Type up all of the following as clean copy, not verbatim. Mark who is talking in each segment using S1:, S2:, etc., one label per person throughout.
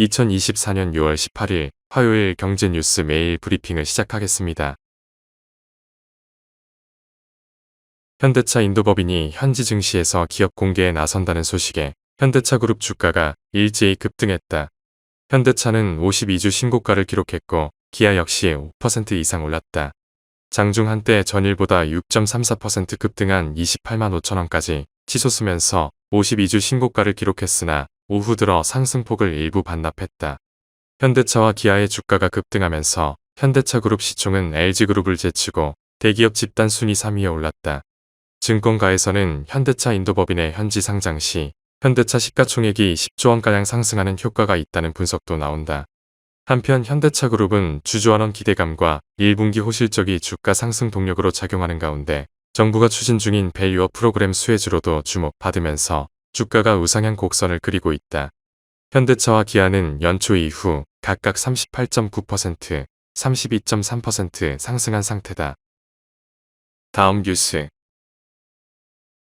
S1: 2024년 6월 18일 화요일 경제뉴스 매일 브리핑을 시작하겠습니다. 현대차 인도법인이 현지 증시에서 기업 공개에 나선다는 소식에 현대차그룹 주가가 일제히 급등했다. 현대차는 52주 신고가를 기록했고 기아 역시 5% 이상 올랐다. 장중 한때 전일보다 6.34% 급등한 28만 5천원까지 치솟으면서 52주 신고가를 기록했으나 오후 들어 상승폭을 일부 반납했다. 현대차와 기아의 주가가 급등하면서 현대차그룹 시총은 LG그룹을 제치고 대기업 집단 순위 3위에 올랐다. 증권가에서는 현대차 인도법인의 현지 상장 시 현대차 시가총액이 10조원가량 상승하는 효과가 있다는 분석도 나온다. 한편 현대차그룹은 주주환원 기대감과 1분기 호실적이 주가 상승 동력으로 작용하는 가운데 정부가 추진 중인 밸류업 프로그램 수혜주로도 주목받으면서 주가가 우상향 곡선을 그리고 있다. 현대차와 기아는 연초 이후 각각 38.9%, 32.3% 상승한 상태다. 다음 뉴스.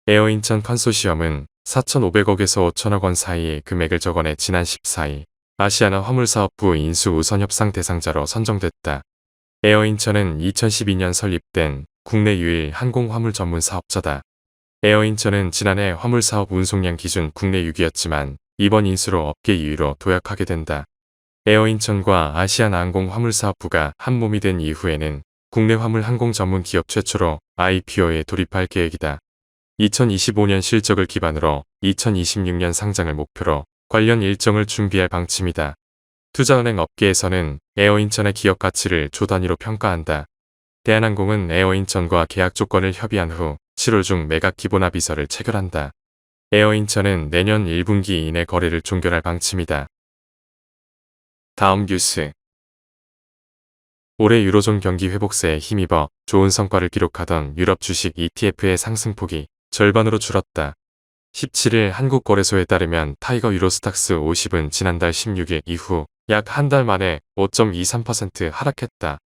S1: 에어인천 컨소시엄은 4,500억에서 5천억 원 사이의 금액을 적어내 지난 14일 아시아나 화물사업부 인수 우선 협상 대상자로 선정됐다. 에어인천은 2012년 설립된 국내 유일 항공화물 전문 사업자다. 에어인천은 지난해 화물사업 운송량 기준 국내 6위였지만 이번 인수로 업계 2위로 도약하게 된다. 에어인천과 아시아나항공 화물사업부가 한몸이 된 이후에는 국내 화물 항공 전문 기업 최초로 IPO에 돌입할 계획이다. 2025년 실적을 기반으로 2026년 상장을 목표로 관련 일정을 준비할 방침이다. 투자은행 업계에서는 에어인천의 기업 가치를 조 단위로 평가한다. 대한항공은 에어인천과 계약 조건을 협의한 후 7월 중 매각 기본합의서를 체결한다. 에어인천은 내년 1분기 이내 거래를 종결할 방침이다. 다음 뉴스. 올해 유로존 경기 회복세에 힘입어 좋은 성과를 기록하던 유럽 주식 ETF의 상승폭이 절반으로 줄었다. 17일 한국거래소에 따르면 타이거 유로스탁스 50은 지난달 16일 이후 약 한 달 만에 5.23% 하락했다.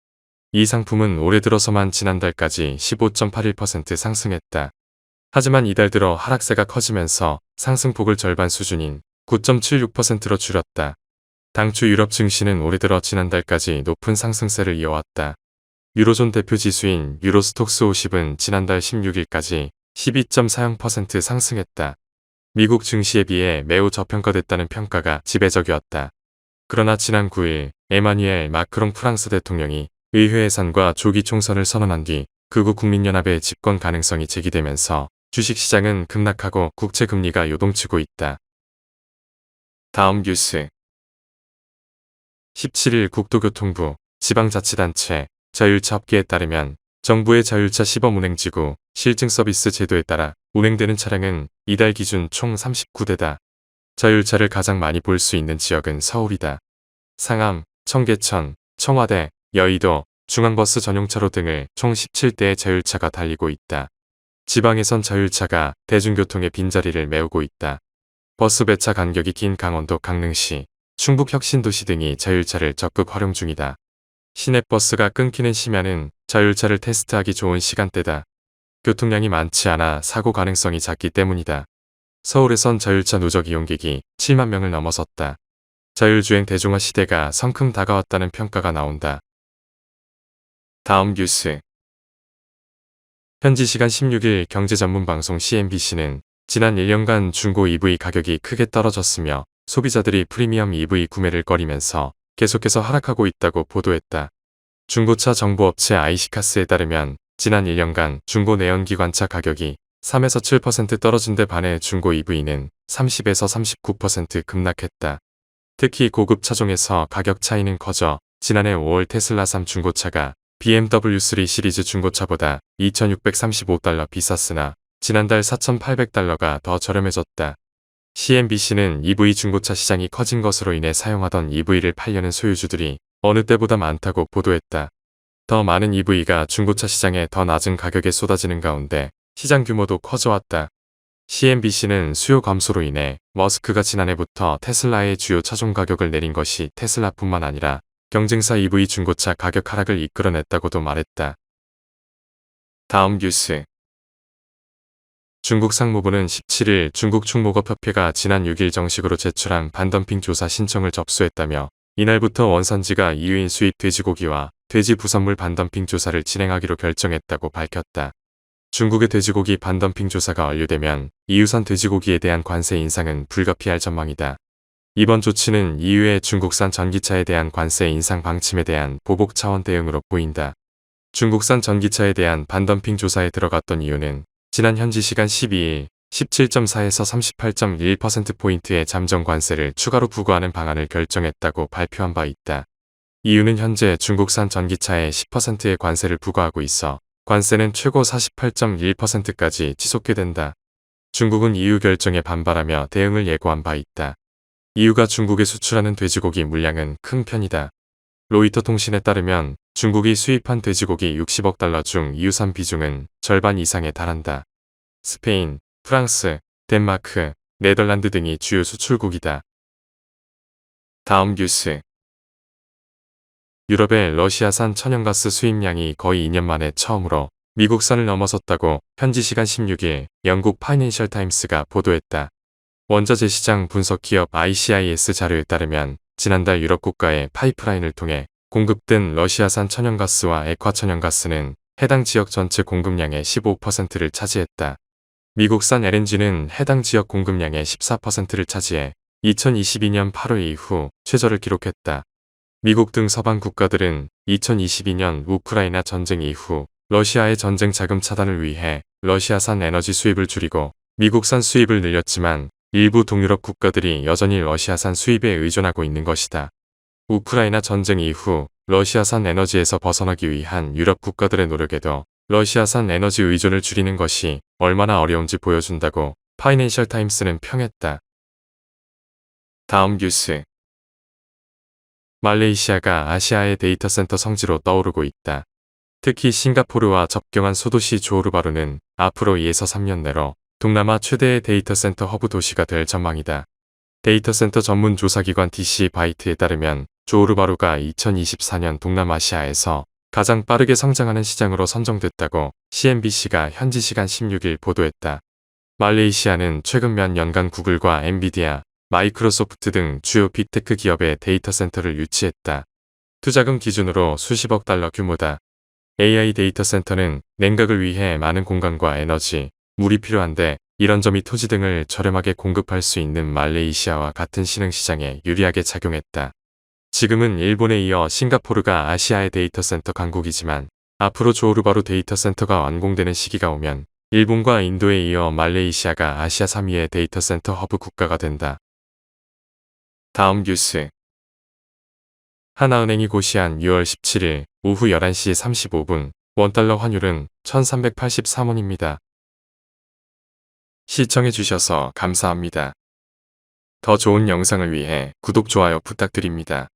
S1: 이 상품은 올해 들어서만 지난달까지 15.81% 상승했다. 하지만 이달 들어 하락세가 커지면서 상승폭을 절반 수준인 9.76%로 줄였다. 당초 유럽 증시는 올해 들어 지난달까지 높은 상승세를 이어왔다. 유로존 대표 지수인 유로스톡스 50은 지난달 16일까지 12.40% 상승했다. 미국 증시에 비해 매우 저평가됐다는 평가가 지배적이었다. 그러나 지난 9일 에마뉘엘 마크롱 프랑스 대통령이 의회 예산과 조기 총선을 선언한 뒤 극우 국민연합의 집권 가능성이 제기되면서 주식시장은 급락하고 국채금리가 요동치고 있다. 다음 뉴스. 17일 국토교통부, 지방자치단체, 자율차 업계에 따르면 정부의 자율차 시범 운행지구 실증 서비스 제도에 따라 운행되는 차량은 이달 기준 총 39대다. 자율차를 가장 많이 볼 수 있는 지역은 서울이다. 상암, 청계천, 청와대, 여의도, 중앙버스 전용차로 등을 총 17대의 자율차가 달리고 있다. 지방에선 자율차가 대중교통의 빈자리를 메우고 있다. 버스 배차 간격이 긴 강원도 강릉시, 충북 혁신도시 등이 자율차를 적극 활용 중이다. 시내버스가 끊기는 심야는 자율차를 테스트하기 좋은 시간대다. 교통량이 많지 않아 사고 가능성이 작기 때문이다. 서울에선 자율차 누적 이용객이 7만 명을 넘어섰다. 자율주행 대중화 시대가 성큼 다가왔다는 평가가 나온다. 다음 뉴스. 현지 시간 16일 경제전문방송 CNBC는 지난 1년간 중고 EV 가격이 크게 떨어졌으며 소비자들이 프리미엄 EV 구매를 꺼리면서 계속해서 하락하고 있다고 보도했다. 중고차 정보업체 IC카스에 따르면 지난 1년간 중고 내연기관차 가격이 3에서 7% 떨어진 데 반해 중고 EV는 30에서 39% 급락했다. 특히 고급 차종에서 가격 차이는 커져 지난해 5월 테슬라 3 중고차가 BMW 3 시리즈 중고차보다 2,635달러 비쌌으나 지난달 4,800달러가 더 저렴해졌다. CNBC는 EV 중고차 시장이 커진 것으로 인해 사용하던 EV를 팔려는 소유주들이 어느 때보다 많다고 보도했다. 더 많은 EV가 중고차 시장에 더 낮은 가격에 쏟아지는 가운데 시장 규모도 커져왔다. CNBC는 수요 감소로 인해 머스크가 지난해부터 테슬라의 주요 차종 가격을 내린 것이 테슬라뿐만 아니라 경쟁사 EV 중고차 가격 하락을 이끌어냈다고도 말했다. 다음 뉴스. 중국 상무부는 17일 중국 충목업협회가 지난 6일 정식으로 제출한 반덤핑 조사 신청을 접수했다며 이날부터 원산지가 EU인 수입 돼지고기와 돼지 부산물 반덤핑 조사를 진행하기로 결정했다고 밝혔다. 중국의 돼지고기 반덤핑 조사가 완료되면 EU산 돼지고기에 대한 관세 인상은 불가피할 전망이다. 이번 조치는 EU의 중국산 전기차에 대한 관세 인상 방침에 대한 보복 차원 대응으로 보인다. 중국산 전기차에 대한 반덤핑 조사에 들어갔던 이유는 지난 현지 시간 12일 17.4에서 38.1%포인트의 잠정 관세를 추가로 부과하는 방안을 결정했다고 발표한 바 있다. EU는 현재 중국산 전기차에 10%의 관세를 부과하고 있어 관세는 최고 48.1%까지 지속게 된다. 중국은 EU 결정에 반발하며 대응을 예고한 바 있다. EU가 중국에 수출하는 돼지고기 물량은 큰 편이다. 로이터 통신에 따르면 중국이 수입한 돼지고기 60억 달러 중 EU산 비중은 절반 이상에 달한다. 스페인, 프랑스, 덴마크, 네덜란드 등이 주요 수출국이다. 다음 뉴스. 유럽의 러시아산 천연가스 수입량이 거의 2년 만에 처음으로 미국산을 넘어섰다고 현지 시간 16일 영국 파이낸셜 타임스가 보도했다. 원자재 시장 분석 기업 ICIS 자료에 따르면 지난달 유럽 국가의 파이프라인을 통해 공급된 러시아산 천연가스와 액화천연가스는 해당 지역 전체 공급량의 15%를 차지했다. 미국산 LNG는 해당 지역 공급량의 14%를 차지해 2022년 8월 이후 최저를 기록했다. 미국 등 서방 국가들은 2022년 우크라이나 전쟁 이후 러시아의 전쟁 자금 차단을 위해 러시아산 에너지 수입을 줄이고 미국산 수입을 늘렸지만 일부 동유럽 국가들이 여전히 러시아산 수입에 의존하고 있는 것이다. 우크라이나 전쟁 이후 러시아산 에너지에서 벗어나기 위한 유럽 국가들의 노력에도 러시아산 에너지 의존을 줄이는 것이 얼마나 어려운지 보여준다고 파이낸셜 타임스는 평했다. 다음 뉴스. 말레이시아가 아시아의 데이터 센터 성지로 떠오르고 있다. 특히 싱가포르와 접경한 소도시 조호르바루는 앞으로 2에서 3년 내로 동남아 최대의 데이터 센터 허브 도시가 될 전망이다. 데이터 센터 전문 조사기관 DC바이트에 따르면 조호르바루가 2024년 동남아시아에서 가장 빠르게 성장하는 시장으로 선정됐다고 CNBC가 현지 시간 16일 보도했다. 말레이시아는 최근 몇 년간 구글과 엔비디아, 마이크로소프트 등 주요 빅테크 기업의 데이터 센터를 유치했다. 투자금 기준으로 수십억 달러 규모다. AI 데이터 센터는 냉각을 위해 많은 공간과 에너지, 물이 필요한데 이런 점이 토지 등을 저렴하게 공급할 수 있는 말레이시아와 같은 신흥시장에 유리하게 작용했다. 지금은 일본에 이어 싱가포르가 아시아의 데이터 센터 강국이지만 앞으로 조호르바루 데이터 센터가 완공되는 시기가 오면 일본과 인도에 이어 말레이시아가 아시아 3위의 데이터 센터 허브 국가가 된다. 다음 뉴스. 하나은행이 고시한 6월 17일 오후 11시 35분 원달러 환율은 1383원입니다. 시청해주셔서 감사합니다. 더 좋은 영상을 위해 구독, 좋아요 부탁드립니다.